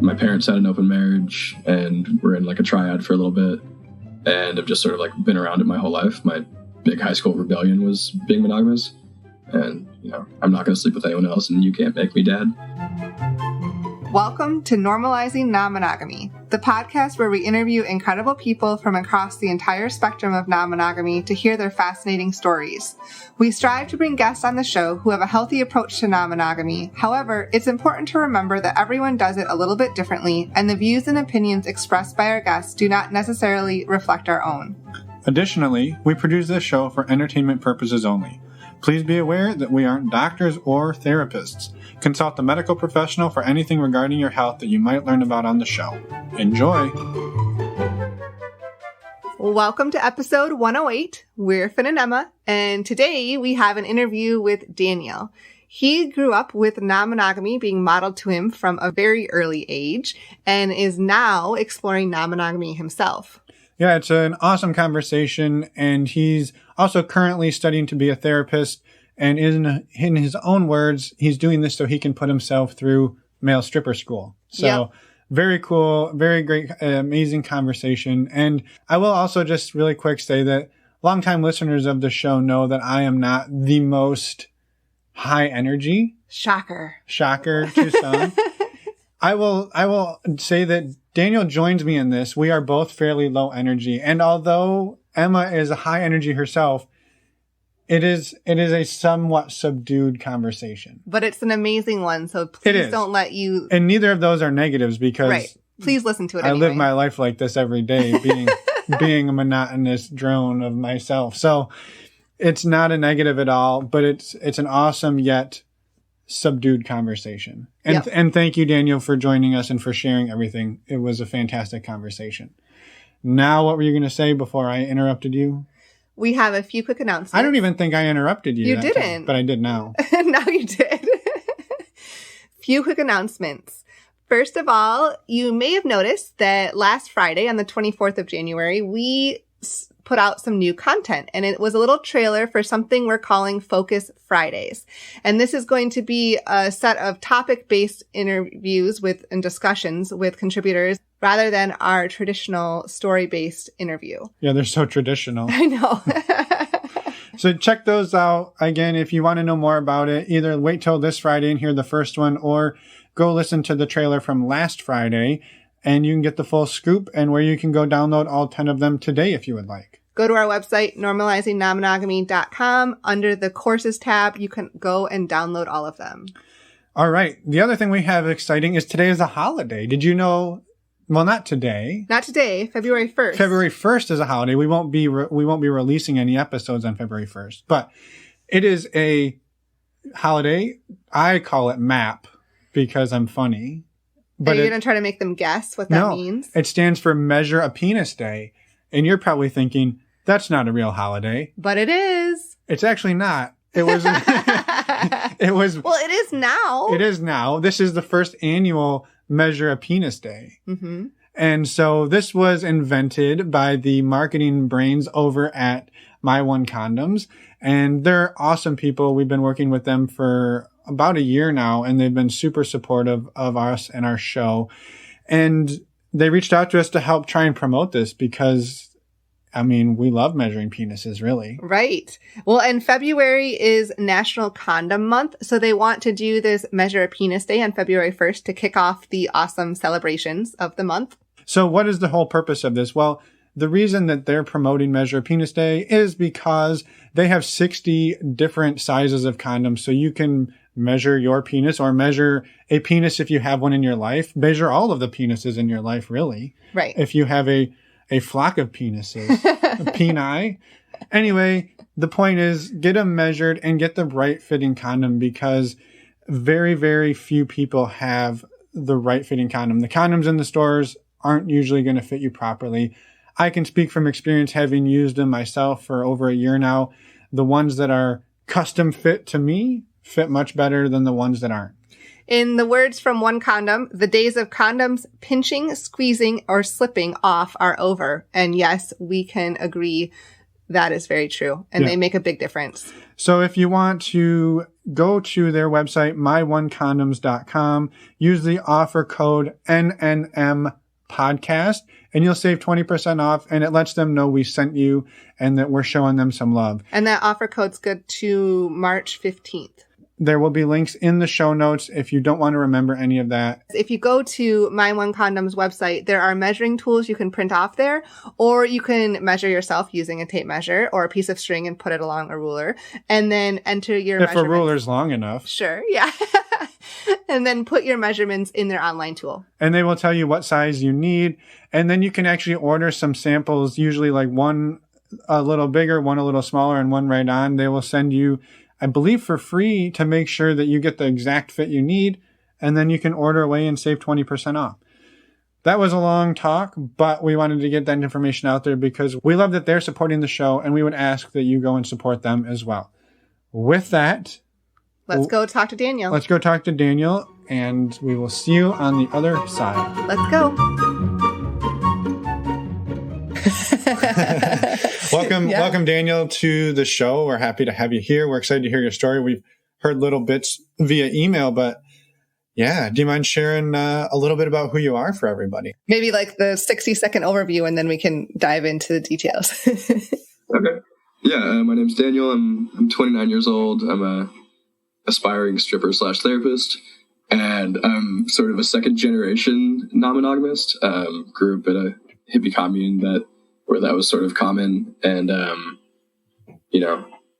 my parents had an open marriage and were in like a triad for a little bit, and have just sort of like been around it my whole life. My big high school rebellion was being monogamous, and I'm not going to sleep with anyone else, and you can't make me, Dad. Welcome to Normalizing Non-Monogamy, the podcast where we interview incredible people from across the entire spectrum of non-monogamy to hear their fascinating stories. We strive to bring guests on the show who have a healthy approach to non-monogamy. However, it's important to remember that everyone does it a little bit differently, and the views and opinions expressed by our guests do not necessarily reflect our own. Additionally, we produce this show for entertainment purposes only. Please be aware that we aren't doctors or therapists. Consult a medical professional for anything regarding your health that you might learn about on the show. Enjoy! Welcome to episode 108. We're Finn and Emma, and today we have an interview with Daniel. He grew up with non-monogamy being modeled to him from a very early age and is now exploring non-monogamy himself. Yeah, it's an awesome conversation, and he's also currently studying to be a therapist, and in his own words, he's doing this so he can put himself through male stripper school. So Very cool, very great, amazing conversation. And I will also just really quick say that longtime listeners of the show know that I am not the most high energy. Shocker to some. I will say that Daniel joins me in this. We are both fairly low energy. And although Emma is a high energy herself, it is a somewhat subdued conversing. But it's an amazing one, so please don't let you... And neither of those are negatives because... Right. Please listen to it anyway. I live my life like this every day, being a monotonous drone of myself. So it's not a negative at all, but it's an awesome yet subdued conversation. And thank you, Daniel, for joining us and for sharing everything. It was a fantastic conversation. Now, what were you going to say before I interrupted you? We have a few quick announcements. I don't even think I interrupted you. You didn't. But I did now. Now you did. Few quick announcements. First of all, you may have noticed that last Friday on the 24th of January, we put out some new content, and it was a little trailer for something we're calling Focus Fridays. And this is going to be a set of topic-based interviews and discussions with contributors rather than our traditional story-based interview. Yeah, they're so traditional. I know. So check those out. Again, if you want to know more about it, either wait till this Friday and hear the first one, or go listen to the trailer from last Friday, and you can get the full scoop, and where you can go download all 10 of them today if you would like. Go to our website, normalizingnonmonogamy.com. Under the courses tab, you can go and download all of them. All right. The other thing we have exciting is today is a holiday. Did you know... Well, not today. Not today. February 1st. February 1st is a holiday. We won't be releasing any episodes on February 1st, but it is a holiday. I call it MAP because I'm funny. But are you going to try to make them guess what that means? It stands for Measure a Penis Day. And you're probably thinking, that's not a real holiday. But it is. It's actually not. It was. Well, it is now. It is now. This is the first annual Measure a Penis Day. Mm-hmm. And so this was invented by the marketing brains over at My One Condoms. And they're awesome people. We've been working with them for about a year now, and they've been super supportive of us and our show. And they reached out to us to help try and promote this because, we love measuring penises, really. Right. Well, and February is National Condom Month, so they want to do this Measure a Penis Day on February 1st to kick off the awesome celebrations of the month. So what is the whole purpose of this? Well, the reason that they're promoting Measure a Penis Day is because they have 60 different sizes of condoms, so you can measure your penis or measure a penis if you have one in your life. Measure all of the penises in your life, really. Right. If you have a flock of penises, a peni. Anyway, the point is get them measured and get the right fitting condom because very, very few people have the right fitting condom. The condoms in the stores aren't usually going to fit you properly. I can speak from experience having used them myself for over a year now. The ones that are custom fit to me fit much better than the ones that aren't. In the words from One Condom, the days of condoms pinching, squeezing, or slipping off are over. And yes, we can agree that is very true. And they make a big difference. So if you want to go to their website, myonecondoms.com, use the offer code NNM podcast, and you'll save 20% off, and it lets them know we sent you and that we're showing them some love. And that offer code's good to March 15th. There will be links in the show notes if you don't want to remember any of that. If you go to My One Condom's website, there are measuring tools you can print off there, or you can measure yourself using a tape measure or a piece of string and put it along a ruler, and then enter your measurements. If a ruler's long enough. Sure, yeah. And then put your measurements in their online tool. And they will tell you what size you need. And then you can actually order some samples, usually like one a little bigger, one a little smaller, and one right on. They will send you, I believe, for free to make sure that you get the exact fit you need. And then you can order away and save 20% off. That was a long talk, but we wanted to get that information out there because we love that they're supporting the show, and we would ask that you go and support them as well. With that, let's go talk to Daniel. Let's go talk to Daniel, and we will see you on the other side. Let's go. Welcome, Daniel, to the show. We're happy to have you here. We're excited to hear your story. We've heard little bits via email, but yeah, do you mind sharing a little bit about who you are for everybody? Maybe like the 60-second overview, and then we can dive into the details. Okay. Yeah, my name's Daniel. I'm 29 years old. I'm a aspiring stripper/therapist, and I'm sort of a second-generation non-monogamist. Grew up at a hippie commune where that was sort of common, and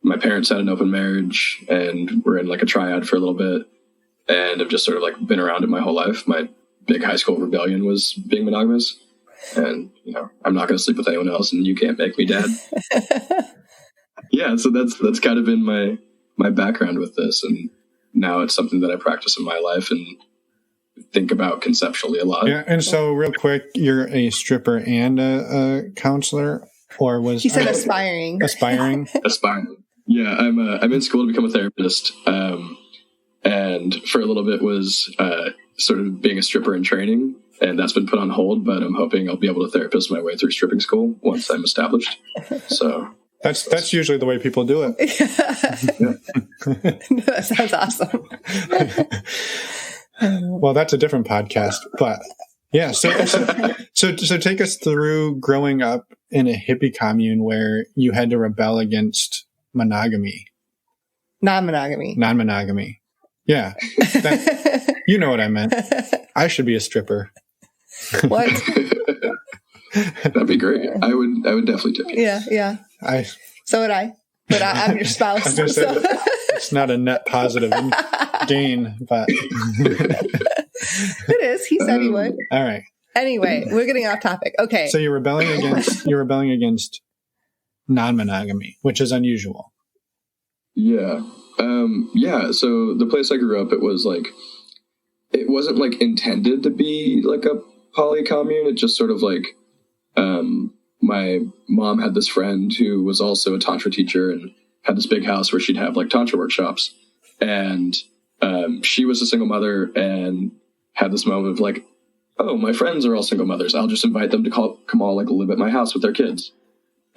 my parents had an open marriage, and we're in like a triad for a little bit, and I've just sort of like been around it my whole life. My big high school rebellion was being monogamous, and I'm not going to sleep with anyone else, and you can't make me, Dad. Yeah, so that's kind of been my background with this, and now it's something that I practice in my life and think about conceptually a lot. Yeah, and so real quick, you're a stripper and a counselor, or was he said aspiring? Aspiring. Yeah, I'm in school to become a therapist, and for a little bit was sort of being a stripper in training, and that's been put on hold. But I'm hoping I'll be able to therapist my way through stripping school once I'm established. So. That's usually the way people do it. That sounds awesome. Well, that's a different podcast, but yeah. So take us through growing up in a hippie commune where you had to rebel against monogamy. Non-monogamy. Yeah. You know what I meant. I should be a stripper. What? That'd be great. I would definitely tip you. Yeah. So would I. But I'm your spouse. I was gonna say, it's not a net positive gain, but it is. He said he would. All right. Anyway, we're getting off topic. Okay. So you're rebelling against non-monogamy, which is unusual. Yeah. So the place I grew up, it wasn't like intended to be like a poly commune. It just sort of like, my mom had this friend who was also a Tantra teacher and had this big house where she'd have like Tantra workshops. And she was a single mother and had this moment of like, oh, my friends are all single mothers. I'll just invite them to come all like live at my house with their kids.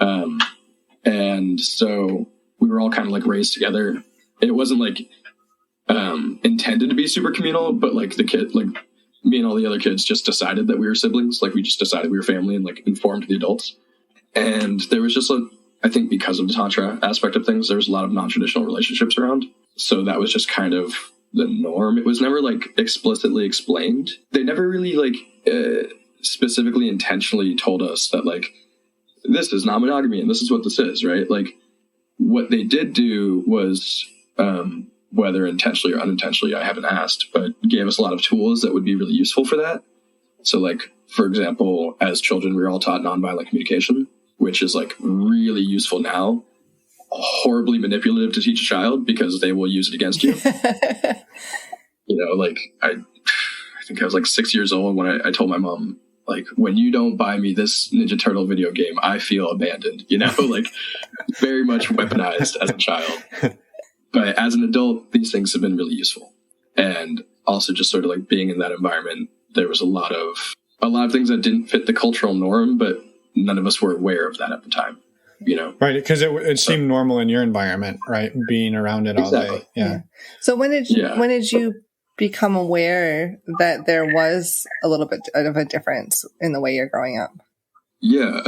And so we were all kind of like raised together. It wasn't like intended to be super communal, but like me and all the other kids just decided that we were siblings. Like we just decided we were family and like informed the adults. And there was just I think because of the Tantra aspect of things, there was a lot of non-traditional relationships around. So that was just kind of the norm. It was never like explicitly explained. They never really like specifically intentionally told us that like, this is non-monogamy and this is what this is, right? Like what they did do was, whether intentionally or unintentionally, I haven't asked, but gave us a lot of tools that would be really useful for that. So like, for example, as children, we were all taught nonviolent communication, which is like really useful now, horribly manipulative to teach a child because they will use it against you. Like I think I was like 6 years old when I told my mom, like, when you don't buy me this Ninja Turtle video game, I feel abandoned, like very much weaponized as a child. But as an adult, these things have been really useful. And also just sort of like being in that environment, there was a lot of things that didn't fit the cultural norm, but none of us were aware of that at the time. Right, because it seemed normal in your environment, right? Being around it all Exactly. day. Yeah. So when did you become aware that there was a little bit of a difference in the way you're growing up? Yeah.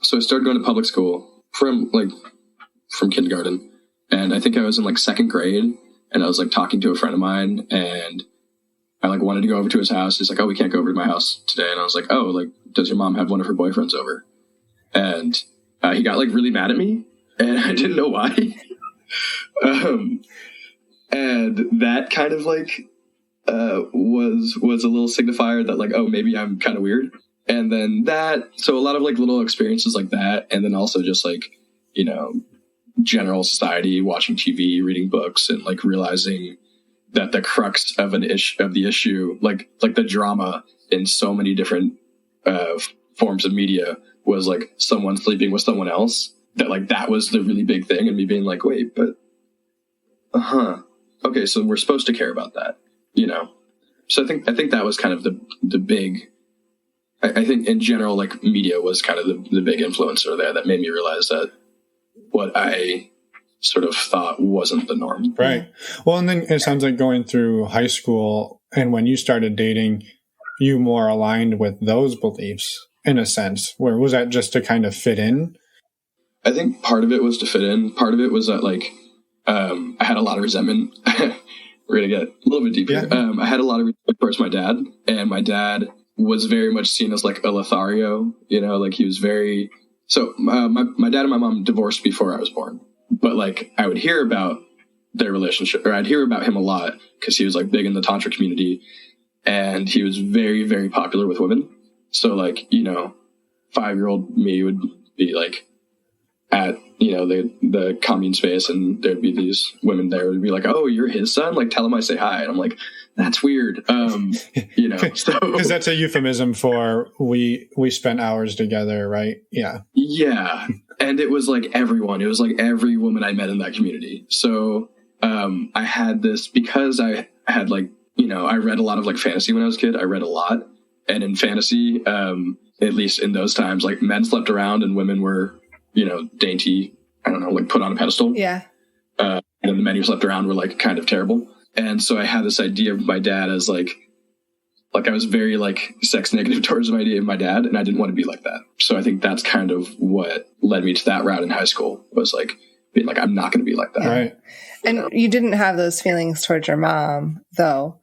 So I started going to public school from kindergarten, and I think I was in like second grade, and I was like talking to a friend of mine, and I like wanted to go over to his house. He's like, "Oh, we can't go over to my house today," and I was like, "Oh, like, does your mom have one of her boyfriends over?" And he got like really mad at me, and I didn't know why. And that kind of like was a little signifier that like, oh, maybe I'm kind of weird. And then so a lot of like little experiences like that, and then also just like, general society, watching TV, reading books, and like realizing that the crux of the issue, like the drama in so many different forms of media, was like someone sleeping with someone else. That like that was the really big thing, and me being like, wait, but okay, so we're supposed to care about that, So I think that was kind of the big. I think in general, like media was kind of the big influencer there that made me realize that what I sort of thought wasn't the norm. Right. Well, and then it sounds like going through high school and when you started dating, you more aligned with those beliefs in a sense. Where was that just to kind of fit in? I think part of it was to fit in. Part of it was that like I had a lot of resentment. We're going to get a little bit deeper. Yeah. I had a lot of resentment towards my dad, and my dad was very much seen as like a Lothario, like he was very, so my dad and my mom divorced before I was born, but like I would hear about their relationship, or I'd hear about him a lot because he was like big in the Tantra community, and he was very, very popular with women. So like, 5-year-old me would be like at, the commune space, and there'd be these women there would be like, oh, you're his son? Like, tell him I say hi. And I'm like, that's weird. Because that's a euphemism for we spent hours together, right? Yeah. Yeah. And it was like everyone. It was like every woman I met in that community. So I had this, because I had like, I read a lot of like fantasy when I was a kid. I read a lot. And in fantasy, at least in those times, like men slept around and women were, dainty, I don't know, like put on a pedestal. Yeah. And the men who slept around were like kind of terrible. And so I had this idea of my dad as like I was very like sex negative towards my idea of my dad, and I didn't want to be like that. So I think that's kind of what led me to that route in high school, was like being like, I'm not going to be like that. Right. And you didn't have those feelings towards your mom, though.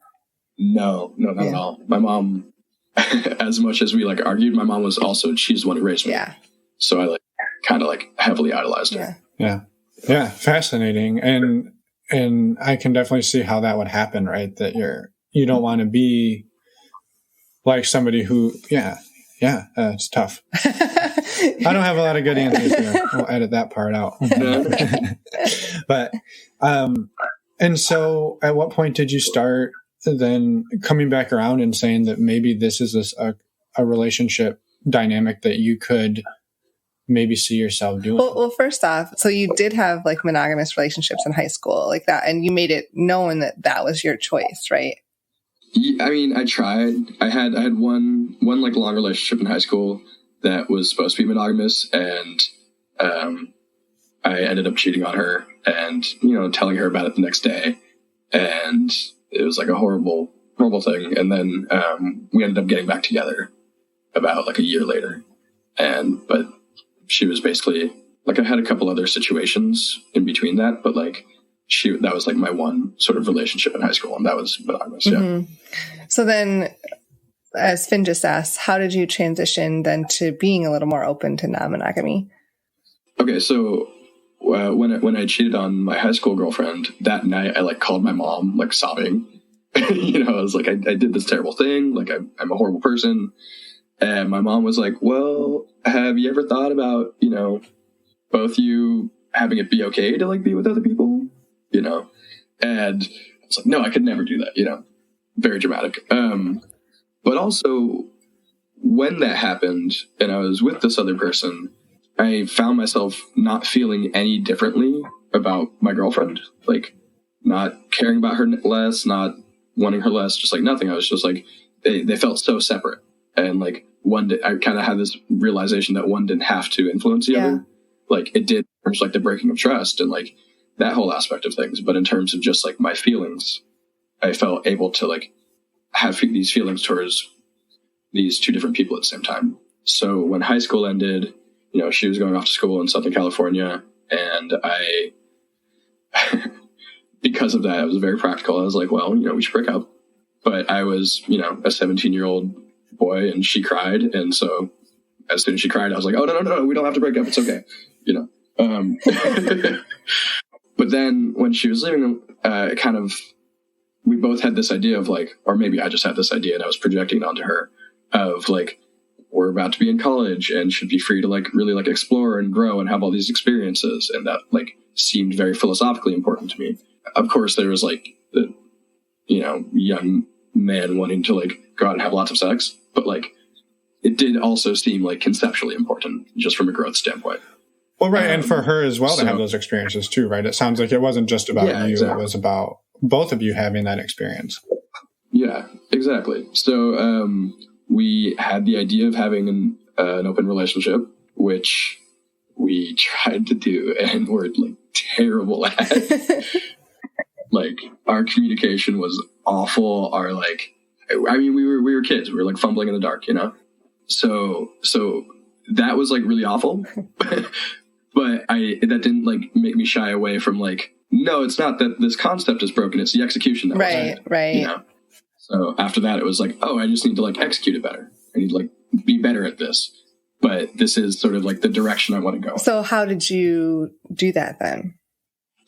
No, not at all. My mom, as much as we like argued, my mom was also, she's the one who raised me. Yeah. So I like kind of like heavily idolized her. Yeah. Yeah. Fascinating. And I can definitely see how that would happen, right? That you don't want to be like somebody who, it's tough. I don't have a lot of good answers here. We'll edit that part out. But, and so at what point did you start then coming back around and saying that maybe this is a relationship dynamic that you could maybe see yourself doing? Well, first off, so you did have like monogamous relationships in high school like that, and you made it known that was your choice, right? Yeah, I mean, I tried. I had one like long relationship in high school that was supposed to be monogamous, and I ended up cheating on her and, telling her about it the next day. And it was like a horrible, horrible thing. And then we ended up getting back together about like a year later. But she was basically like, I had a couple other situations in between that, but like that was like my one sort of relationship in high school, and that was monogamous. Mm-hmm. Yeah. So then, as Finn just asked, how did you transition then to being a little more open to non-monogamy? Okay. So when I cheated on my high school girlfriend that night, I like called my mom, like sobbing, I was like, I did this terrible thing. Like I'm a horrible person. And my mom was like, well, have you ever thought about, both you having it be okay to like be with other people, And I was like, no, I could never do that, very dramatic. But also when that happened and I was with this other person, I found myself not feeling any differently about my girlfriend, like not caring about her less, not wanting her less, just like nothing. I was just like, they felt so separate. And like I kind of had this realization that one didn't have to influence the other. like it did in terms of like the breaking of trust and like that whole aspect of things. But in terms of just like my feelings, I felt able to like have these feelings towards these two different people at the same time. So when high school ended, you know, she was going off to school in Southern California, and I, because of that, I was very practical. I was like, well, you know, we should break up. But I was, you know, a 17-year-old boy, and she cried. And so as soon as she cried, I was like, oh, no, we don't have to break up. It's okay. You know? But then when she was leaving, we both had this idea of like, or maybe I just had this idea and I was projecting it onto her of like, we're about to be in college and should be free to like really like explore and grow and have all these experiences. And that like seemed very philosophically important to me. Of course, there was like the, you know, young man wanting to like go out and have lots of sex, but like it did also seem like conceptually important just from a growth standpoint. Well, right. And for her as well to have those experiences too, right? It sounds like it wasn't just about you. Exactly. It was about both of you having that experience. Yeah, exactly. So we had the idea of having an open relationship, which we tried to do and were like terrible at. Like our communication was awful. Our like, I mean, we were kids. We were like fumbling in the dark, you know? So that was like really awful. But that didn't like make me shy away from like, no, it's not that this concept is broken. It's the execution that was bad, right. You know? So after that, it was like, oh, I just need to like execute it better. I need to like be better at this. But this is sort of like the direction I want to go. So how did you do that then?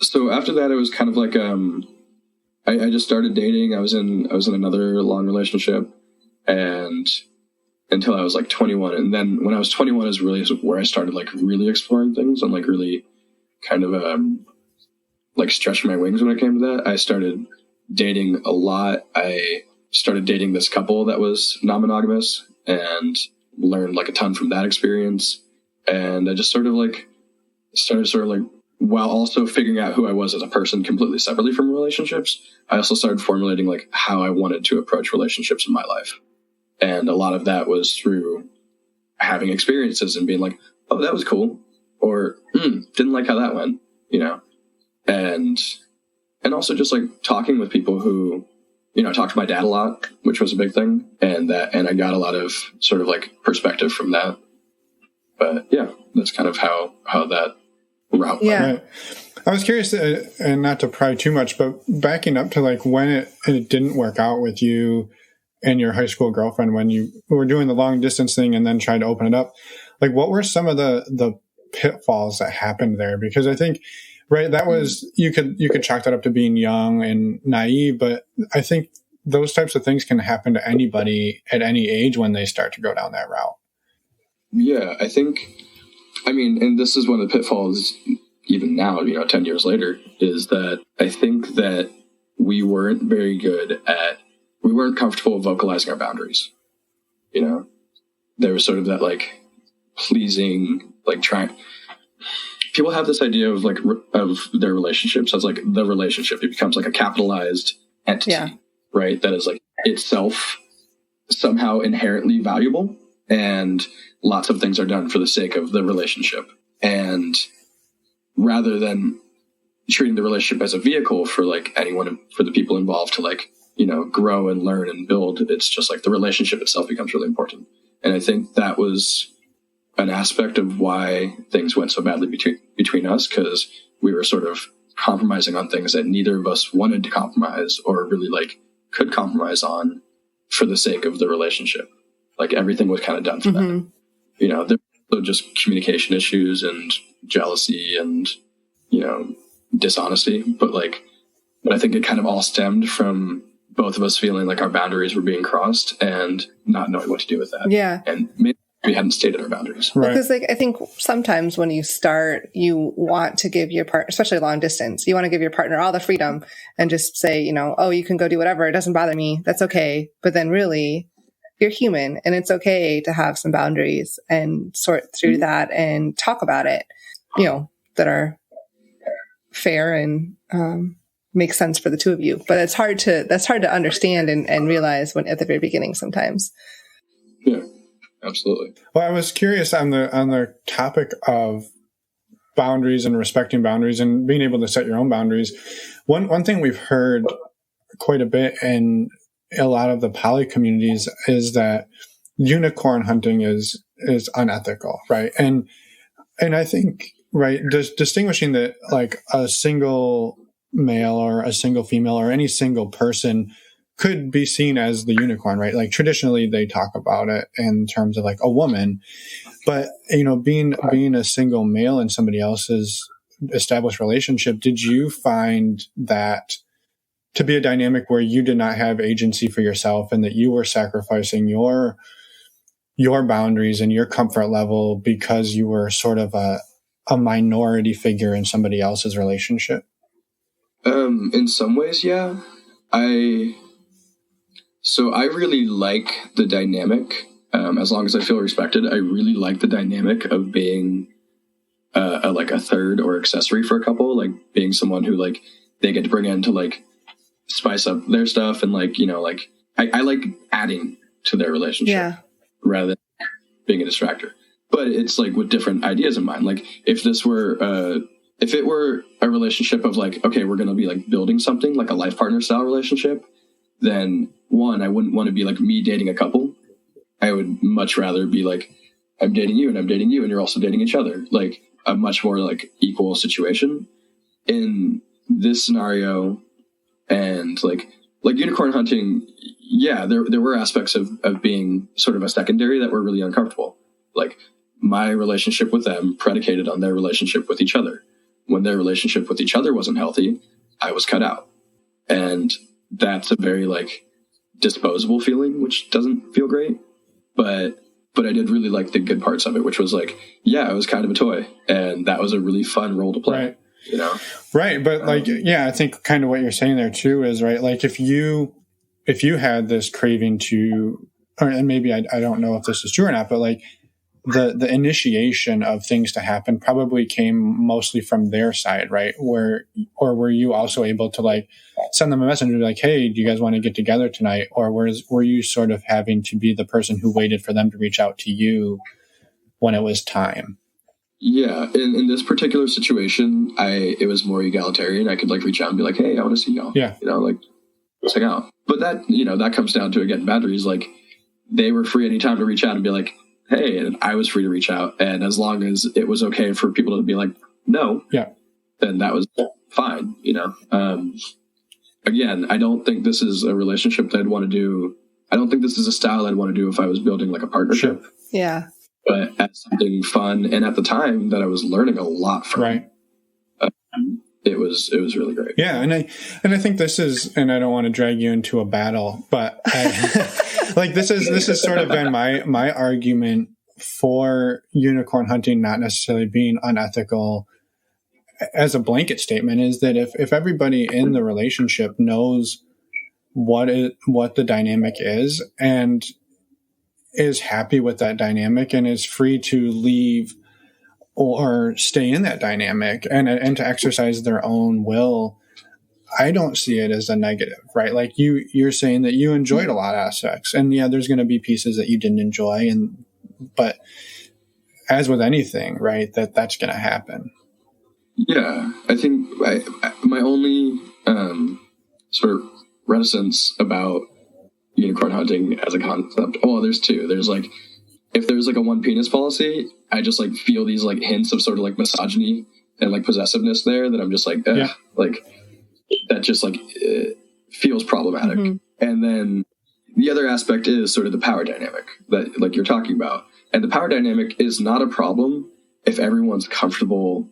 So after that, it was kind of like I just started dating. I was in another long relationship, and until I was like 21, and then when I was 21 is really where I started like really exploring things and like really kind of like stretching my wings when it came to that. I started dating a lot. I started dating this couple that was non-monogamous and learned like a ton from that experience. And I just started while also figuring out who I was as a person completely separately from relationships, I also started formulating like how I wanted to approach relationships in my life. And a lot of that was through having experiences and being like, oh, that was cool. Or didn't like how that went, you know? And also just like talking with people who, you know, I talked to my dad a lot, which was a big thing. And I got a lot of sort of like perspective from that. But yeah, that's kind of how that route. Yeah. Right. I was curious, and not to pry too much, but backing up to like when it didn't work out with you and your high school girlfriend, when you were doing the long distance thing and then tried to open it up, like what were some of the pitfalls that happened there? Because I think, right, that was, you could chalk that up to being young and naive, but I think those types of things can happen to anybody at any age when they start to go down that route. Yeah, I mean, and this is one of the pitfalls even now, you know, 10 years later, is that I think that we weren't comfortable vocalizing our boundaries. You know, there was sort of that like pleasing, like trying. People have this idea of like of their relationships as like the relationship. It becomes like a capitalized entity, right? That is like itself somehow inherently valuable, and lots of things are done for the sake of the relationship. And rather than treating the relationship as a vehicle for like anyone, for the people involved to like, you know, grow and learn and build, it's just like the relationship itself becomes really important. And I think that was an aspect of why things went so badly between us, because we were sort of compromising on things that neither of us wanted to compromise or really like could compromise on for the sake of the relationship. Like everything was kind of done for that. You know, there were just communication issues and jealousy and, you know, dishonesty, but I think it kind of all stemmed from both of us feeling like our boundaries were being crossed and not knowing what to do with that. Yeah. And maybe we hadn't stated our boundaries. Right. Because I think sometimes when you start, you want to give your partner, especially long distance, you want to give your partner all the freedom and just say, you know, oh, you can go do whatever. It doesn't bother me. That's okay. But then really you're human and it's okay to have some boundaries and sort through that and talk about it, you know, that are fair and, make sense for the two of you. But that's hard to understand and realize when at the very beginning sometimes. Yeah, absolutely. Well, I was curious on the topic of boundaries and respecting boundaries and being able to set your own boundaries. One thing we've heard quite a bit in a lot of the poly communities is that unicorn hunting is unethical, right? And I think, right, distinguishing that like a single male or a single female or any single person could be seen as the unicorn, right? Like traditionally they talk about it in terms of like a woman, but being a single male in somebody else's established relationship, did you find that to be a dynamic where you did not have agency for yourself and that you were sacrificing your boundaries and your comfort level because you were sort of a minority figure in somebody else's relationship? In some ways, yeah. I really like the dynamic. As long as I feel respected, I really like the dynamic of being a third or accessory for a couple, like being someone who like they get to bring in to like spice up their stuff and like, I like adding to their relationship rather than being a distractor. But it's like with different ideas in mind. Like if it were a relationship of like, okay, we're going to be like building something like a life partner style relationship, then one, I wouldn't want to be like me dating a couple. I would much rather be like, I'm dating you and I'm dating you and you're also dating each other. Like a much more like equal situation in this scenario. And like unicorn hunting, yeah, there were aspects of being sort of a secondary that were really uncomfortable. Like my relationship with them predicated on their relationship with each other. When their relationship with each other wasn't healthy, I was cut out. And that's a very like disposable feeling, which doesn't feel great. But I did really like the good parts of it, which was like, yeah, it was kind of a toy. And that was a really fun role to play. Right. Right. But like, yeah, I think kind of what you're saying there too is right. Like if you had this craving to, and maybe I don't know if this is true or not, but like the initiation of things to happen probably came mostly from their side, right? Or were you also able to like send them a message and be like, hey, do you guys want to get together tonight? Or were you sort of having to be the person who waited for them to reach out to you when it was time? Yeah, in this particular situation, it was more egalitarian. I could like reach out and be like, "Hey, I want to see y'all." Yeah, like let's hang out. But that that comes down to again boundaries. Like they were free anytime to reach out and be like, "Hey," and I was free to reach out. And as long as it was okay for people to be like, "No," then that was fine. Again, I don't think this is a relationship that I'd want to do. I don't think this is a style I'd want to do if I was building like a partnership. Sure. Yeah. But as something fun, and at the time that I was learning a lot from, it was really great. Yeah, and I think this is, and I don't want to drag you into a battle, but like this has sort of been my argument for unicorn hunting not necessarily being unethical as a blanket statement is that if everybody in the relationship knows what the dynamic is and is happy with that dynamic and is free to leave or stay in that dynamic and to exercise their own will, I don't see it as a negative, right? Like you're saying that you enjoyed a lot of aspects, and yeah, there's going to be pieces that you didn't enjoy, but as with anything, right, that's going to happen. Yeah, I think my only sort of reticence about unicorn hunting as a concept. Well, there's two. There's like, if there's like a one penis policy, I just like feel these like hints of sort of like misogyny and like possessiveness there that I'm just like, like that just like feels problematic. Mm-hmm. And then the other aspect is sort of the power dynamic that like you're talking about. And the power dynamic is not a problem if everyone's comfortable,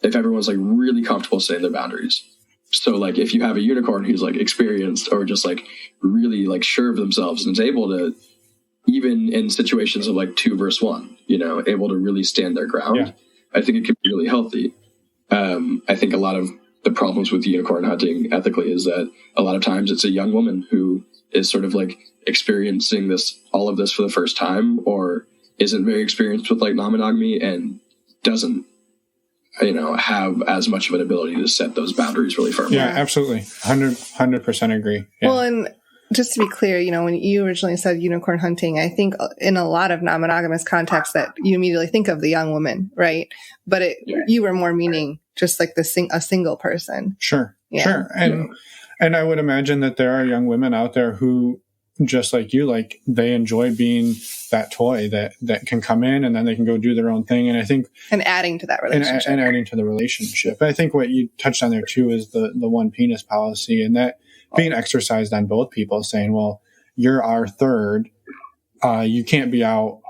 if everyone's like really comfortable setting their boundaries. So like if you have a unicorn who's like experienced or just like really like sure of themselves and is able to, even in situations of like 2 versus 1, able to really stand their ground, I think it can be really healthy. I think a lot of the problems with unicorn hunting ethically is that a lot of times it's a young woman who is sort of like experiencing all of this for the first time, or isn't very experienced with like non-monogamy and doesn't have as much of an ability to set those boundaries really firmly. Yeah, absolutely. 100% agree. Yeah. Well, and just to be clear, when you originally said unicorn hunting, I think in a lot of non-monogamous contexts that you immediately think of the young woman, right? But you were more meaning just like a single person. Sure. Yeah. Sure. And I would imagine that there are young women out there who, just like you, like they enjoy being that toy that can come in and then they can go do their own thing. And I think, and adding to that relationship, and adding to the relationship. I think what you touched on there too is the one penis policy, and that being exercised on both people, saying, well, you're our third. You can't be out,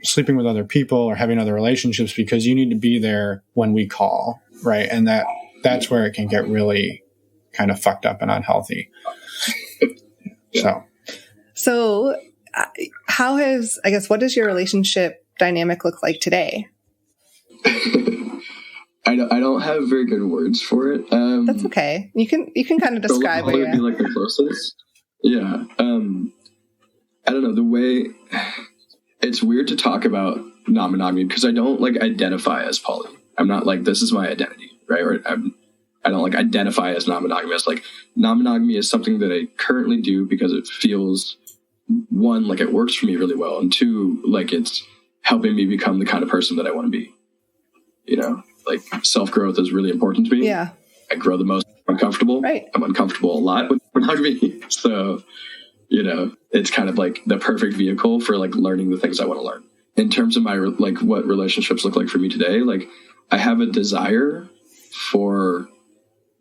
sleeping with other people or having other relationships because you need to be there when we call. Right. And that's where it can get really kind of fucked up and unhealthy. So what does your relationship dynamic look like today? I don't have very good words for it. That's okay. You can kind of describe what would be like the closest. Yeah. I don't know, the way it's weird to talk about non-monogamy because I don't like identify as poly. I'm not like, this is my identity, right? Or I don't like identify as non-monogamous. Like non-monogamy is something that I currently do because it feels, one, like it works for me really well, and two, like it's helping me become the kind of person that I want to be. Like self-growth is really important to me. Yeah. I grow the most uncomfortable. Right. I'm uncomfortable a lot with monogamy. So, it's kind of like the perfect vehicle for like learning the things I want to learn. In terms of my, like what relationships look like for me today, like I have a desire for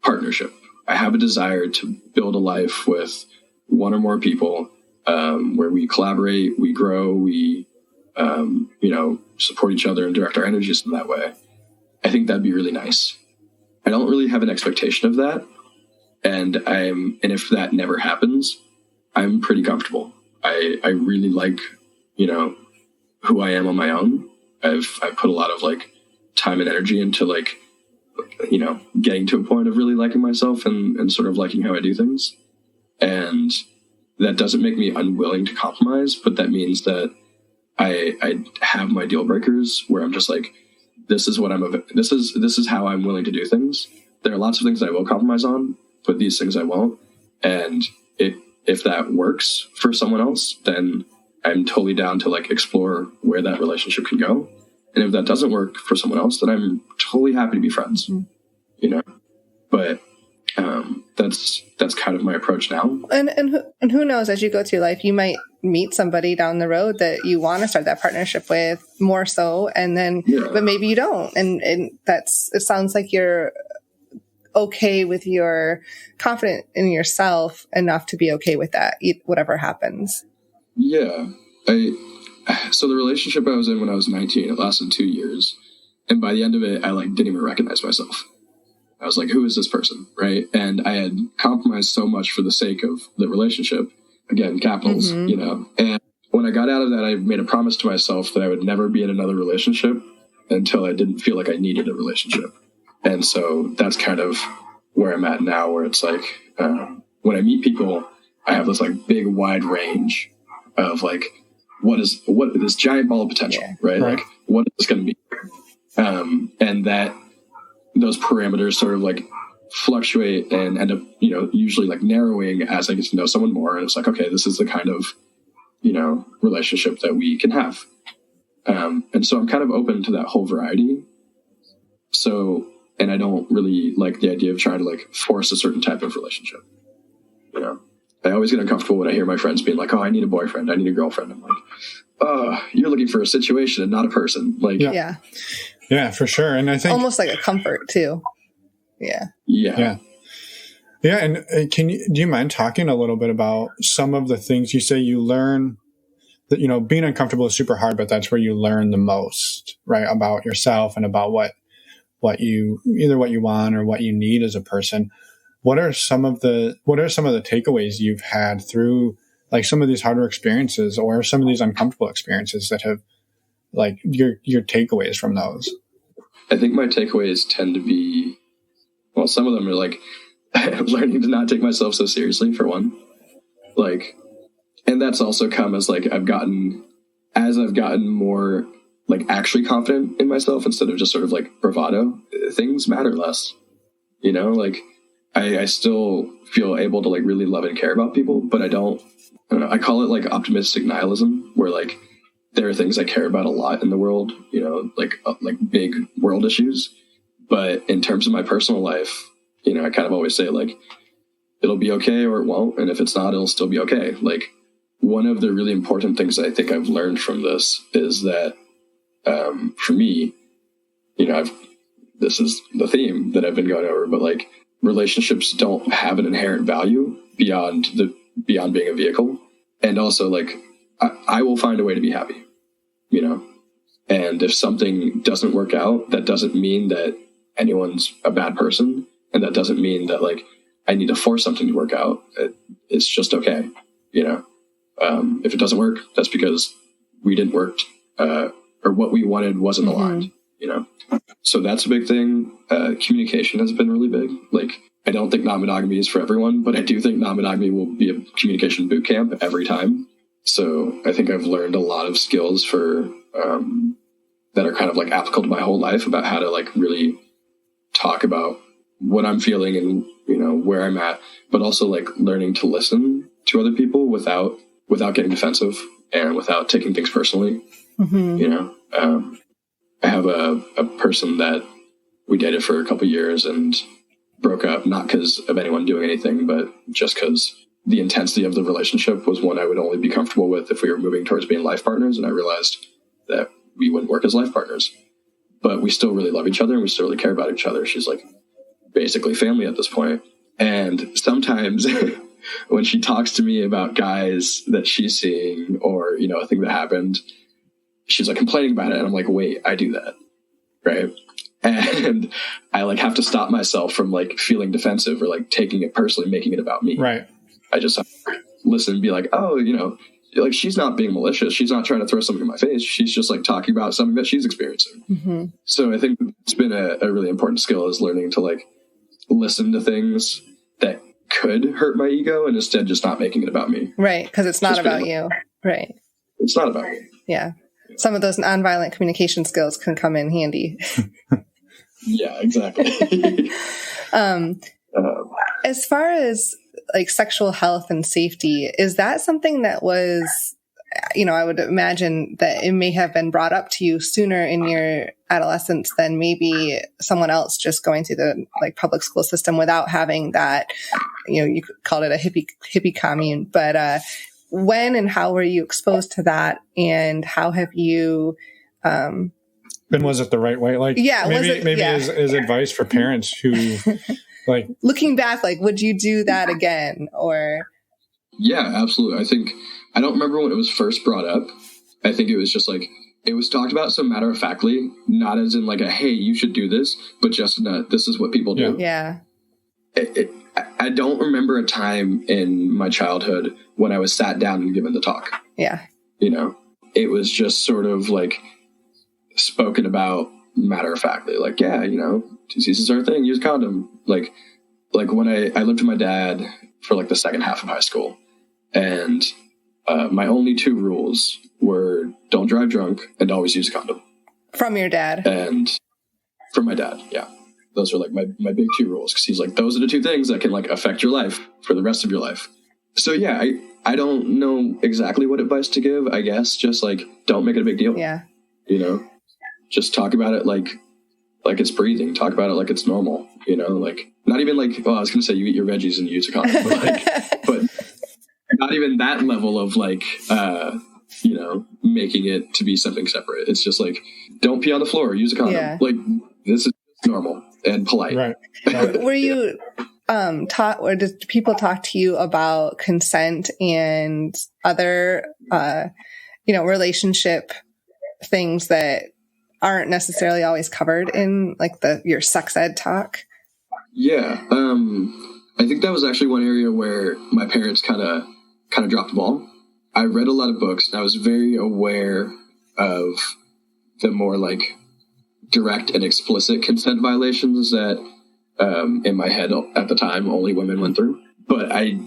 partnership. I have a desire to build a life with one or more people, where we collaborate, we grow, we, support each other and direct our energies in that way. I think that'd be really nice. I don't really have an expectation of that. And if that never happens, I'm pretty comfortable. I really like, who I am on my own. I've put a lot of like time and energy into like, getting to a point of really liking myself and sort of liking how I do things. And that doesn't make me unwilling to compromise, but that means that I have my deal breakers where I'm just like, this is how I'm willing to do things. There are lots of things that I will compromise on, but these things I won't. And if that works for someone else, then I'm totally down to like explore where that relationship can go. And if that doesn't work for someone else, then I'm totally happy to be friends, but, that's kind of my approach now. And who knows, as you go through life, you might meet somebody down the road that you want to start that partnership with more so. And then, but maybe you don't. And it sounds like you're okay with your confident in yourself enough to be okay with that, whatever happens. Yeah. So the relationship I was in when I was 19, it lasted 2 years. And by the end of it, I like didn't even recognize myself. I was like, who is this person? Right. And I had compromised so much for the sake of the relationship, again, capitals, and when I got out of that, I made a promise to myself that I would never be in another relationship until I didn't feel like I needed a relationship. And so that's kind of where I'm at now, where it's like, when I meet people, I have this like big wide range of like, what this giant ball of potential, right? Like, what is this going to be? And that those parameters sort of like fluctuate and end up, usually like narrowing as I get to know someone more. And it's like, okay, this is the kind of, relationship that we can have. And so I'm kind of open to that whole variety. So, and I don't really like the idea of trying to like force a certain type of relationship. I always get uncomfortable when I hear my friends being like, oh, I need a boyfriend, I need a girlfriend. I'm like, oh, you're looking for a situation and not a person. Like, yeah, for sure. And I think almost like a comfort too. Yeah. And do you mind talking a little bit about some of the things you say you learn that, being uncomfortable is super hard, but that's where you learn the most, right? About yourself and about what you want or what you need as a person. What are some of the takeaways you've had through like some of these harder experiences or some of these uncomfortable experiences that have like your takeaways from those? I think my takeaways tend to be, well, some of them are like learning to not take myself so seriously, for one. Like, and that's also come as like I've gotten more like actually confident in myself instead of just sort of like bravado. Things matter less, like I still feel able to like really love and care about people, but I don't know, I call it like optimistic nihilism, where like there are things I care about a lot in the world, you know, like big world issues. But in terms of my personal life, you know, I kind of always say like, it'll be okay or it won't. And if it's not, it'll still be okay. Like, one of the really important things I think I've learned from this is that, for me, you know, this is the theme that I've been going over, but like, relationships don't have an inherent value beyond being a vehicle. And also like, I will find a way to be happy, you know? And if something doesn't work out, that doesn't mean that anyone's a bad person. And that doesn't mean that like, I need to force something to work out. It's just okay, you know? If it doesn't work, that's because we didn't work, or what we wanted wasn't aligned, you know? So that's a big thing. Communication has been really big. Like, I don't think non-monogamy is for everyone, but I do think non-monogamy will be a communication boot camp every time. So I think I've learned a lot of skills that are kind of like applicable to my whole life about how to like really talk about what I'm feeling and, you know, where I'm at, but also like learning to listen to other people without getting defensive and without taking things personally. You know, I have a person that we dated for a couple of years and broke up, not because of anyone doing anything, but just because the intensity of the relationship was one I would only be comfortable with if we were moving towards being life partners. And I realized that we wouldn't work as life partners, but we still really love each other and we still really care about each other. She's like basically family at this point. And sometimes when she talks to me about guys that she's seeing or, you know, a thing that happened, she's like complaining about it. And I'm like, wait, I do that. Right. And I like have to stop myself from like feeling defensive or like taking it personally, making it about me. Right. I just have to listen and be like, oh, you know, like she's not being malicious. She's not trying to throw something in my face. She's just like talking about something that she's experiencing. So I think it's been a really important skill is learning to like listen to things that could hurt my ego and instead just not making it about me. Right. Because it's not about you. Right. It's not about me. Yeah. Some of those nonviolent communication skills can come in handy. Yeah, exactly. As far as like sexual health and safety, is that something that was, you know, I would imagine that it may have been brought up to you sooner in your adolescence than maybe someone else just going through the like public school system without having that, you know, you called it a hippie commune, but, when and how were you exposed to that? And how have you, and was it the right way? Like, yeah, maybe as advice for parents who like looking back, like, would you do that again? Or yeah, absolutely. I don't remember when it was first brought up. I think it was just like it was talked about so matter of factly, not as in like a hey, you should do this, but just this is what people do. Yeah. I don't remember a time in my childhood when I was sat down and given the talk. Yeah. You know, it was just sort of like spoken about matter of factly, like, yeah, you know, diseases are a thing, use a condom. Like when I lived with my dad for like the second half of high school, and my only two rules were don't drive drunk and always use a condom. From your dad? And from my dad, yeah. Those are like my big two rules, because he's like, those are the two things that can like affect your life for the rest of your life. So yeah, I don't know exactly what advice to give. I guess just like don't make it a big deal. Yeah. You know, just talk about it like it's breathing. Talk about it like it's normal. You know, like not even like, oh, I was gonna say you eat your veggies and you use a condom, but not even that level of like you know, making it to be something separate. It's just like don't pee on the floor, use a condom. Yeah. Like this is normal and polite. Right. Were you taught, or did people talk to you about consent and other, you know, relationship things that aren't necessarily always covered in like your sex ed talk? Yeah. I think that was actually one area where my parents kind of dropped the ball. I read a lot of books and I was very aware of the more like direct and explicit consent violations that in my head at the time only women went through. But I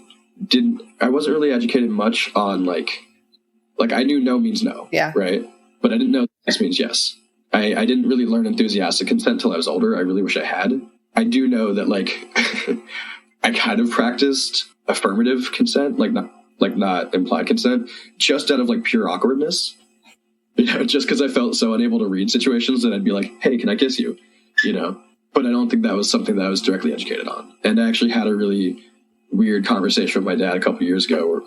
wasn't really educated much on like I knew no means no. Yeah. Right. But I didn't know yes means yes. I didn't really learn enthusiastic consent till I was older. I really wish I had. I do know that like I kind of practiced affirmative consent, like not implied consent, just out of like pure awkwardness. You know, just because I felt so unable to read situations that I'd be like, hey, can I kiss you? You know, but I don't think that was something that I was directly educated on. And I actually had a really weird conversation with my dad a couple years ago where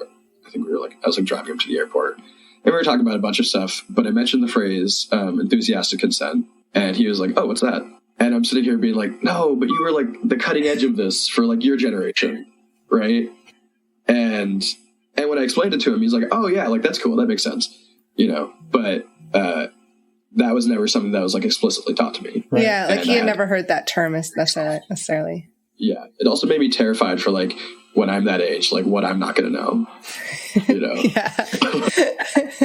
I think I was like driving him to the airport and we were talking about a bunch of stuff, but I mentioned the phrase enthusiastic consent and he was like, oh, what's that? And I'm sitting here being like, no, but you were like the cutting edge of this for like your generation. Right. And when I explained it to him, he's like, oh yeah, like that's cool. That makes sense. You know, but that was never something that was like explicitly taught to me. Right? Yeah, like he had never heard that term necessarily. Yeah, it also made me terrified for like when I'm that age, like what I'm not going to know. You know. Yeah.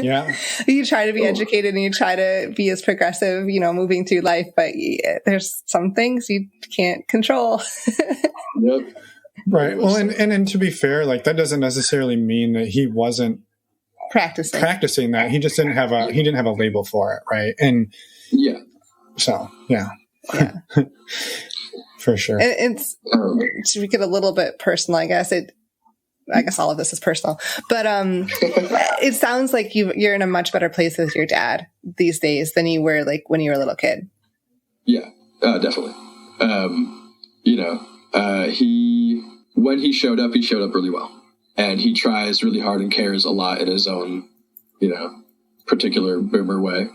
Yeah. You try to be educated and you try to be as progressive, you know, moving through life, but there's some things you can't control. Yep. Right. Well, and to be fair, like that doesn't necessarily mean that he wasn't practicing that. He just didn't have a label for it, right? And yeah, so yeah. For sure. It's to get a little bit personal, I guess all of this is personal, but it sounds like you're in a much better place with your dad these days than you were like when you were a little kid. Yeah, definitely. You know, when he showed up really well. And he tries really hard and cares a lot in his own, you know, particular boomer way.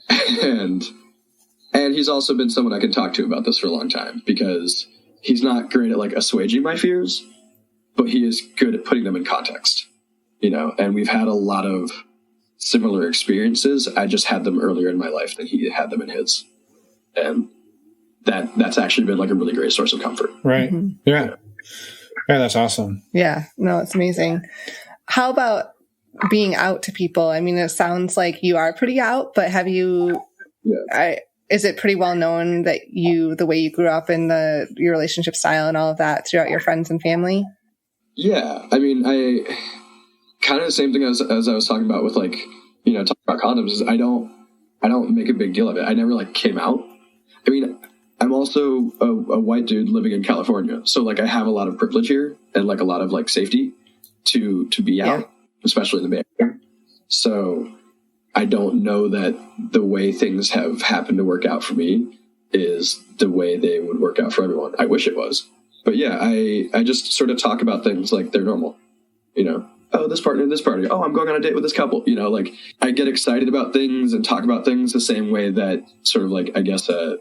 And he's also been someone I can talk to about this for a long time because he's not great at like assuaging my fears, but he is good at putting them in context, you know, and we've had a lot of similar experiences. I just had them earlier in my life than he had them in his. And that's actually been like a really great source of comfort. Right. Mm-hmm. Yeah. Yeah, that's awesome. Yeah, no, it's amazing. How about being out to people? I mean, it sounds like you are pretty out, but have you, is it pretty well known that the way you grew up and your relationship style and all of that throughout your friends and family? Yeah. I mean, I kind of the same thing as I was talking about with like, you know, talking about condoms is I don't make a big deal of it. I never like came out. I mean, I'm also a white dude living in California. So like I have a lot of privilege here and like a lot of like safety to be out, especially in the Bay Area. So I don't know that the way things have happened to work out for me is the way they would work out for everyone. I wish it was. But yeah, I just sort of talk about things like they're normal, you know. Oh, this partner, this party. Oh, I'm going on a date with this couple. You know, like I get excited about things and talk about things the same way that sort of like, I guess, a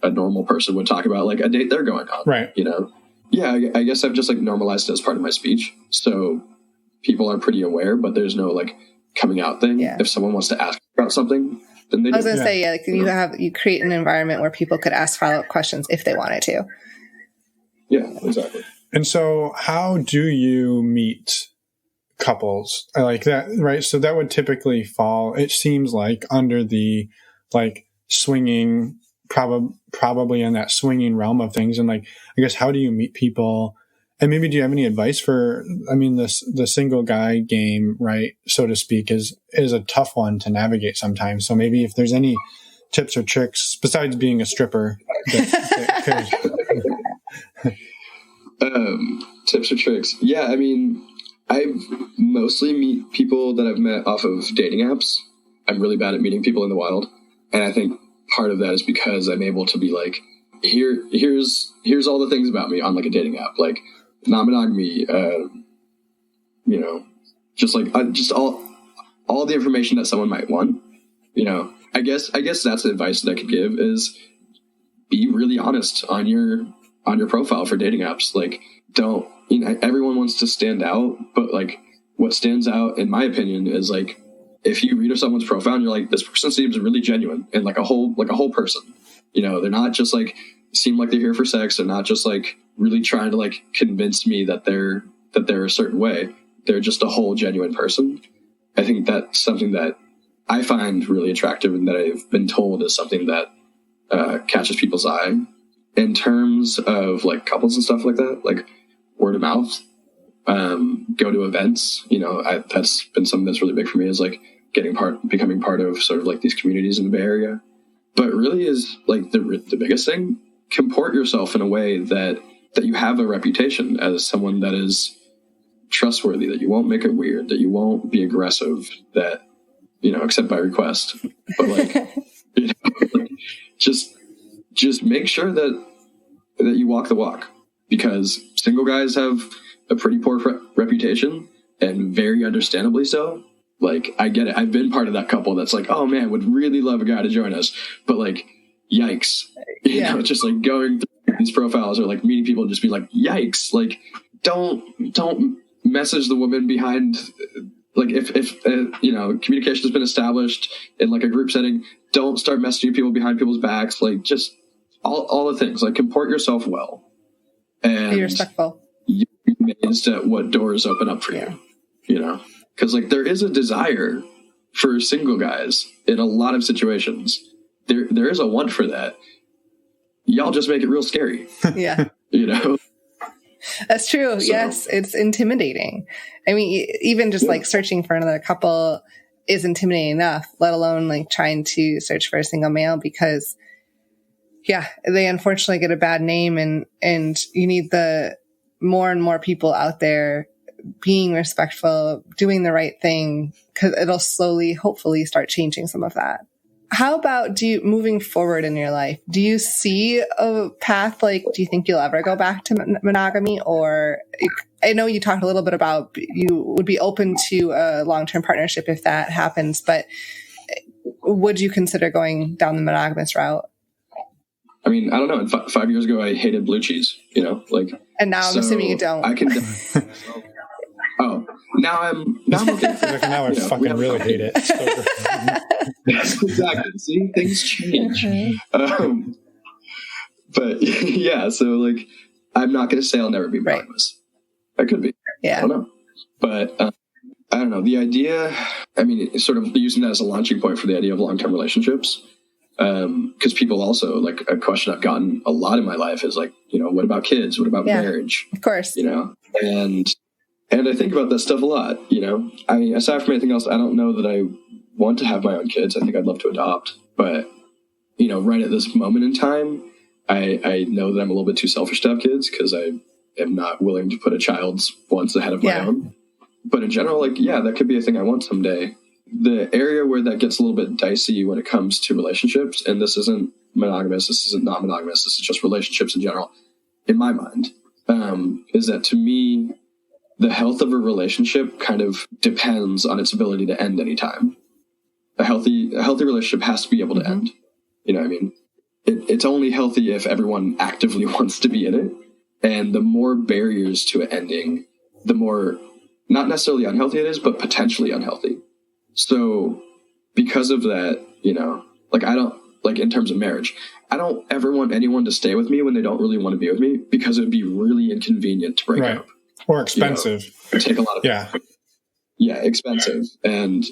normal person would talk about like a date they're going on. Right. You know? Yeah, I guess I've just like normalized it as part of my speech. So people are pretty aware, but there's no like coming out thing. Yeah. If someone wants to ask about something, then they do. I was going to say, like you create an environment where people could ask follow-up questions if they wanted to. Yeah, exactly. And so how do you meet couples like that? Right. So that would typically fall, it seems like, under the like swinging, probably in that swinging realm of things. And like, I guess, how do you meet people? And maybe do you have any advice for, I mean, the single guy game, right, so to speak, is a tough one to navigate sometimes. So maybe if there's any tips or tricks besides being a stripper tips or tricks. Yeah. I mean, I mostly meet people that I've met off of dating apps. I'm really bad at meeting people in the wild. And I think part of that is because I'm able to be like, here's all the things about me on like a dating app, like non-monogamy, you know, just like, just all the information that someone might want, you know. I guess that's the advice that I could give is be really honest on your profile for dating apps. Like, don't, you know, everyone wants to stand out, but like what stands out in my opinion is like, if you read someone's profile and you're like, this person seems really genuine and like a whole person, you know, they're not just like, seem like they're here for sex. They're not just like really trying to like convince me that they're a certain way. They're just a whole genuine person. I think that's something that I find really attractive and that I've been told is something that catches people's eye. In terms of like couples and stuff like that, like word of mouth, go to events, you know, that's been something that's really big for me, is like becoming part of sort of like these communities in the Bay Area. But really is like the biggest thing, comport yourself in a way that that you have a reputation as someone that is trustworthy, that you won't make it weird, that you won't be aggressive, that, except by request, but like, like, just make sure that you walk the walk, because single guys have a pretty poor reputation, and very understandably so. Like, I get it. I've been part of that couple that's like, oh man, would really love a guy to join us, but like, yikes, just like going through these profiles or like meeting people and just be like, yikes, like don't message the woman behind, like if communication has been established in like a group setting, don't start messaging people behind people's backs, like just all the things, like comport yourself well and be respectful. You'll be amazed at what doors open up for you, because like there is a desire for single guys in a lot of situations. There is a want for that. Y'all just make it real scary. Yeah. That's true. So, yes, it's intimidating. I mean, even just like searching for another couple is intimidating enough, let alone like trying to search for a single male, because they unfortunately get a bad name, and you need the more and more people out there being respectful, doing the right thing, because it'll slowly, hopefully, start changing some of that. How about moving forward in your life? Do you see a path? Like, do you think you'll ever go back to monogamy? Or I know you talked a little bit about you would be open to a long-term partnership if that happens, but would you consider going down the monogamous route? I mean, I don't know. 5 years ago, I hated blue cheese, And now I'm assuming you don't. I can. Now I'm okay. Like, now I fucking really hate it. Yes, exactly. See, things change. But yeah, so like, I'm not going to say I'll never be monogamous. Right. I could be. Yeah. I don't know. But I don't know. The idea, I mean, sort of using that as a launching point for the idea of long-term relationships. Because people also, like, a question I've gotten a lot in my life is like, what about kids? What about marriage? Of course. And I think about that stuff a lot, I mean, aside from anything else, I don't know that I want to have my own kids. I think I'd love to adopt, but, right at this moment in time, I know that I'm a little bit too selfish to have kids, because I am not willing to put a child's wants ahead of my own. But in general, like, that could be a thing I want someday. The area where that gets a little bit dicey when it comes to relationships, and this isn't monogamous, this isn't non-monogamous, this is just relationships in general, in my mind, is that to me, the health of a relationship kind of depends on its ability to end anytime. A healthy relationship has to be able to end. You know what I mean? It's only healthy if everyone actively wants to be in it. And the more barriers to it ending, the more, not necessarily unhealthy it is, but potentially unhealthy. So because of that, like, I don't, like, in terms of marriage, I don't ever want anyone to stay with me when they don't really want to be with me, because it would be really inconvenient to break up. Or expensive. Take a lot of expensive. And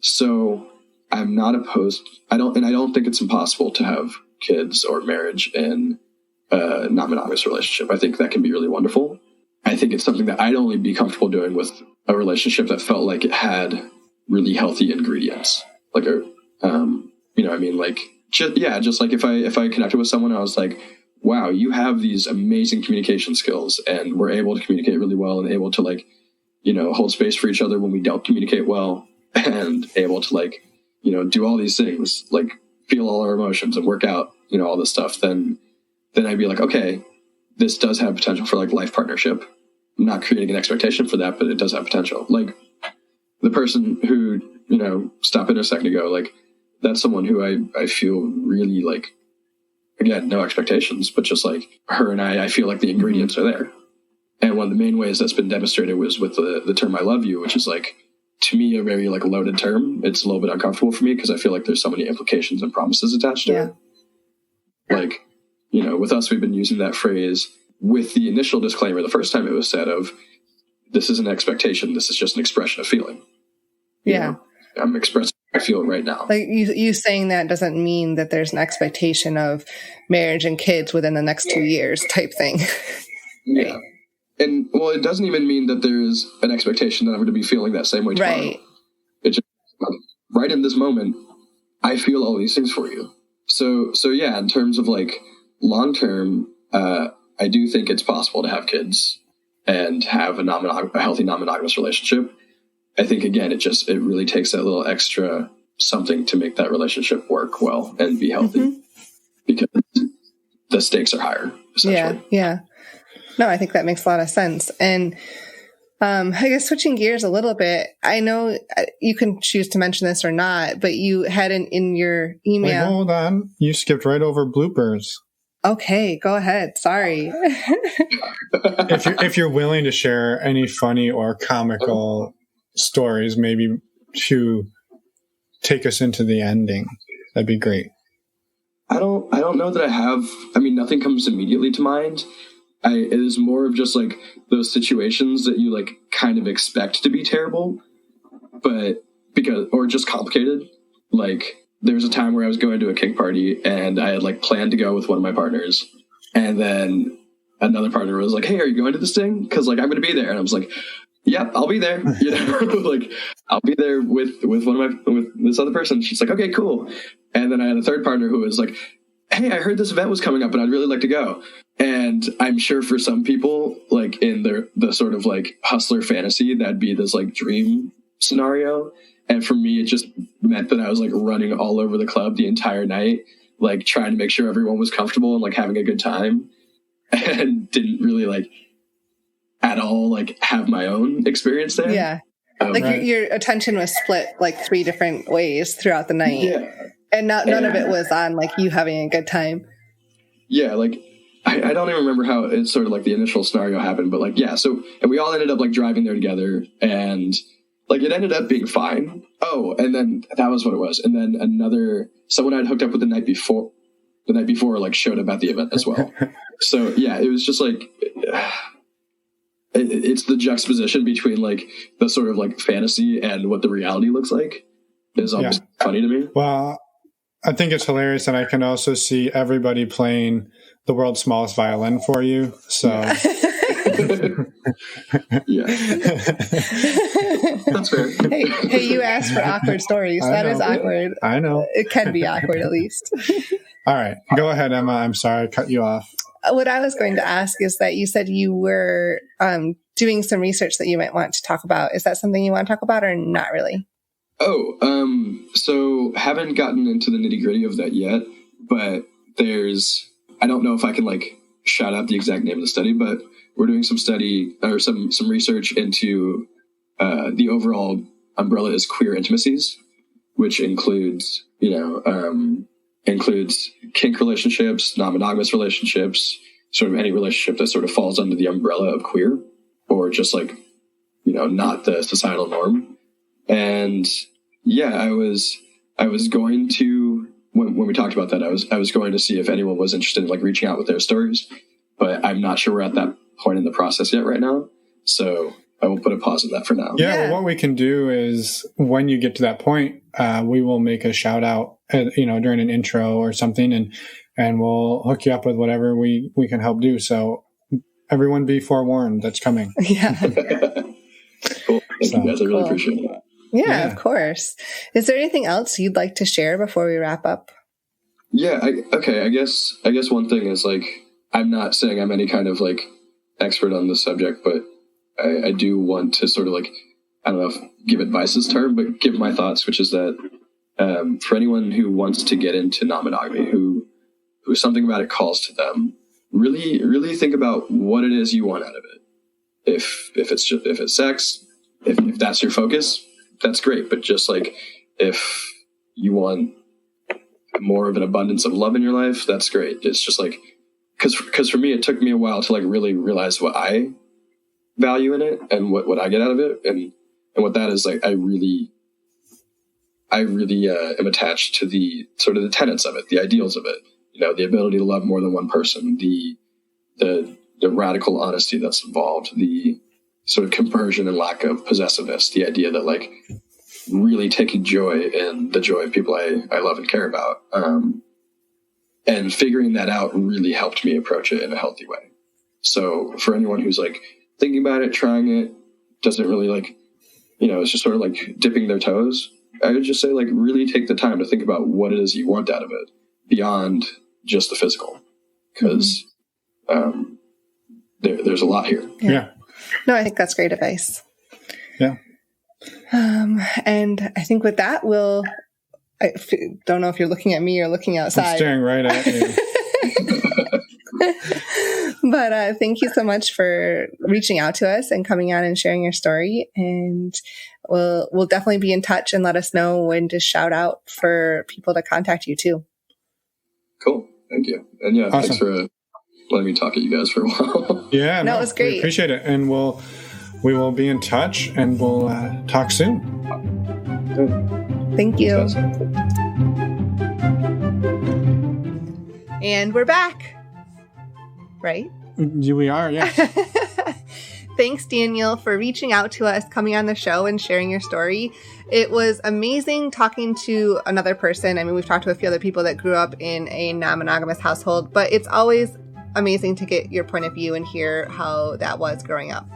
so I'm not opposed. I don't think it's impossible to have kids or marriage in a non-monogamous relationship. I think that can be really wonderful. I think it's something that I'd only be comfortable doing with a relationship that felt like it had really healthy ingredients. Like just like if I connected with someone, I was like, wow, you have these amazing communication skills, and we're able to communicate really well, and able to, like, hold space for each other when we don't communicate well, and able to, like, do all these things, like feel all our emotions and work out, all this stuff, then I'd be like, okay, this does have potential for, like, life partnership. I'm not creating an expectation for that, but it does have potential. Like, the person who, stopped in a second ago, like, that's someone who I feel really, like, again, no expectations, but just like her and I feel like the ingredients are there. And one of the main ways that's been demonstrated was with the term "I love you," which is, like, to me, a very, like, loaded term. It's a little bit uncomfortable for me because I feel like there's so many implications and promises attached to it. Like, with us, we've been using that phrase with the initial disclaimer the first time it was said of, this is an expectation, this is just an expression of feeling. I'm expressing I feel right now. Like, you saying that doesn't mean that there's an expectation of marriage and kids within the next 2 years type thing. Yeah. And, well, it doesn't even mean that there's an expectation that I'm going to be feeling that same way tomorrow. Right. It's just, right in this moment, I feel all these things for you. So yeah, in terms of, like, long term, I I do think it's possible to have kids and have a healthy non-monogamous relationship. I think, again, it really takes that little extra something to make that relationship work well and be healthy, because the stakes are higher, essentially. Yeah. No, I think that makes a lot of sense. And I guess switching gears a little bit, I know you can choose to mention this or not, but you had in your email. Wait, hold on. You skipped right over bloopers. Okay, go ahead. Sorry. If you're willing to share any funny or comical stories, maybe to take us into the ending, that'd be great. I don't know that I have. I mean, nothing comes immediately to mind. It is more of just like those situations that you like kind of expect to be terrible, but or just complicated. Like, there was a time where I was going to a kink party and I had like planned to go with one of my partners, and then another partner was like, "Hey, are you going to this thing? Because like I'm going to be there." And I was like, "Yep, I'll be there." You know, like I'll be there with this other person. She's like, "Okay, cool." And then I had a third partner who was like, "Hey, I heard this event was coming up and I'd really like to go." And I'm sure for some people, like in the sort of like hustler fantasy, that'd be this like dream scenario. And for me, it just meant that I was like running all over the club the entire night, like trying to make sure everyone was comfortable and like having a good time, and didn't really like at all like have my own experience there. Yeah. Like your attention was split like 3 different ways throughout the night. Yeah. And none of it was on like you having a good time. Yeah, like I don't even remember how it's sort of like the initial scenario happened, but like, yeah, so, and we all ended up like driving there together, and like it ended up being fine. Oh, and then that was what it was. And then someone I'd hooked up with the night before like showed up at the event as well. So yeah, it was just like, it's the juxtaposition between like the sort of like fantasy and what the reality looks like is almost funny to me. Well, I think it's hilarious, and I can also see everybody playing the world's smallest violin for you. So, yeah, that's fair. Hey, you asked for awkward stories. That is awkward. I know. It can be awkward, at least. All right, go ahead, Emma. I'm sorry I cut you off. What I was going to ask is that you said you were doing some research that you might want to talk about. Is that something you want to talk about, or not really? So haven't gotten into the nitty gritty of that yet, but I don't know if I can like shout out the exact name of the study, but we're doing some study or some research into, the overall umbrella is queer intimacies, which includes kink relationships, non-monogamous relationships, sort of any relationship that sort of falls under the umbrella of queer, or just like, not the societal norm. And yeah, I was going to, when we talked about that, I was going to see if anyone was interested in like reaching out with their stories, but I'm not sure we're at that point in the process yet right now. So I will put a pause on that for now. Yeah. Well, what we can do is when you get to that point, we will make a shout out, during an intro or something, and we'll hook you up with whatever we can help do. So everyone be forewarned, that's coming. Yeah. Cool. Thank you guys. I really appreciate it. Yeah, of course. Is there anything else you'd like to share before we wrap up? Yeah. I guess one thing is like, I'm not saying I'm any kind of like expert on this subject, but I do want to sort of like, I don't know if give advice is term, but give my thoughts, which is that for anyone who wants to get into non-monogamy, who something about it calls to them, really, really think about what it is you want out of it. If it's sex, if that's your focus, that's great. But just like, if you want more of an abundance of love in your life, that's great. It's just like, because for me, it took me a while to like really realize what I value in it and what I get out of it. And what that is like, I really am attached to the sort of the tenets of it, the ideals of it, the ability to love more than one person, the radical honesty that's involved, the sort of conversion and lack of possessiveness, the idea that like really taking joy in the joy of people I love and care about. And figuring that out really helped me approach it in a healthy way. So for anyone who's like thinking about it, trying it, doesn't really like, it's just sort of like dipping their toes, I would just say like really take the time to think about what it is you want out of it beyond just the physical. Because there's a lot here. Yeah. No, I think that's great advice. Yeah. And I think with that, I don't know if you're looking at me or looking outside. I'm staring right at you. But thank you so much for reaching out to us and coming on and sharing your story. And we'll definitely be in touch, and let us know when to shout out for people to contact you too. Cool. Thank you. And yeah, awesome. Thanks for letting me talk at you guys for a while. Yeah. No, it was great. We appreciate it. And we will be in touch, and we'll talk soon. Thank you. Thanks. And we're back. Right? We are, yes. Thanks, Daniel, for reaching out to us, coming on the show, and sharing your story. It was amazing talking to another person. I mean, we've talked to a few other people that grew up in a non-monogamous household, but it's always amazing to get your point of view and hear how that was growing up.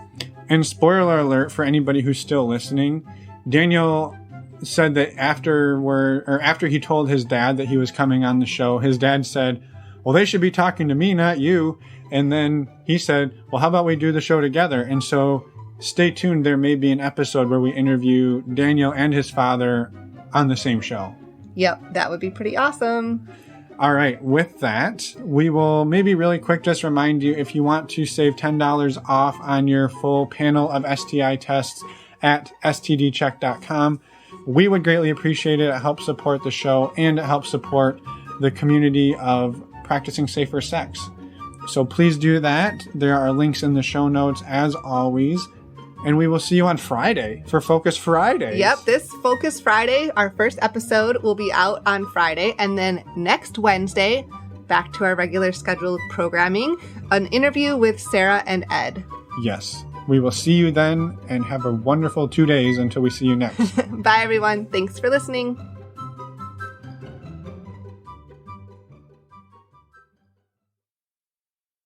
And spoiler alert for anybody who's still listening, Daniel said that after he told his dad that he was coming on the show, his dad said, well, they should be talking to me, not you. And then he said, well, how about we do the show together? And so stay tuned. There may be an episode where we interview Daniel and his father on the same show. Yep, that would be pretty awesome. All right. With that, we will maybe really quick just remind you, if you want to save $10 off on your full panel of STI tests at stdcheck.com, we would greatly appreciate it. It helps support the show, and it helps support the community of practicing safer sex. So please do that. There are links in the show notes as always. And we will see you on Friday for Focus Friday. Yep, this Focus Friday, our first episode, will be out on Friday. And then next Wednesday, back to our regular scheduled programming, an interview with Sarah and Ed. Yes. We will see you then, and have a wonderful 2 days until we see you next. Bye, everyone. Thanks for listening.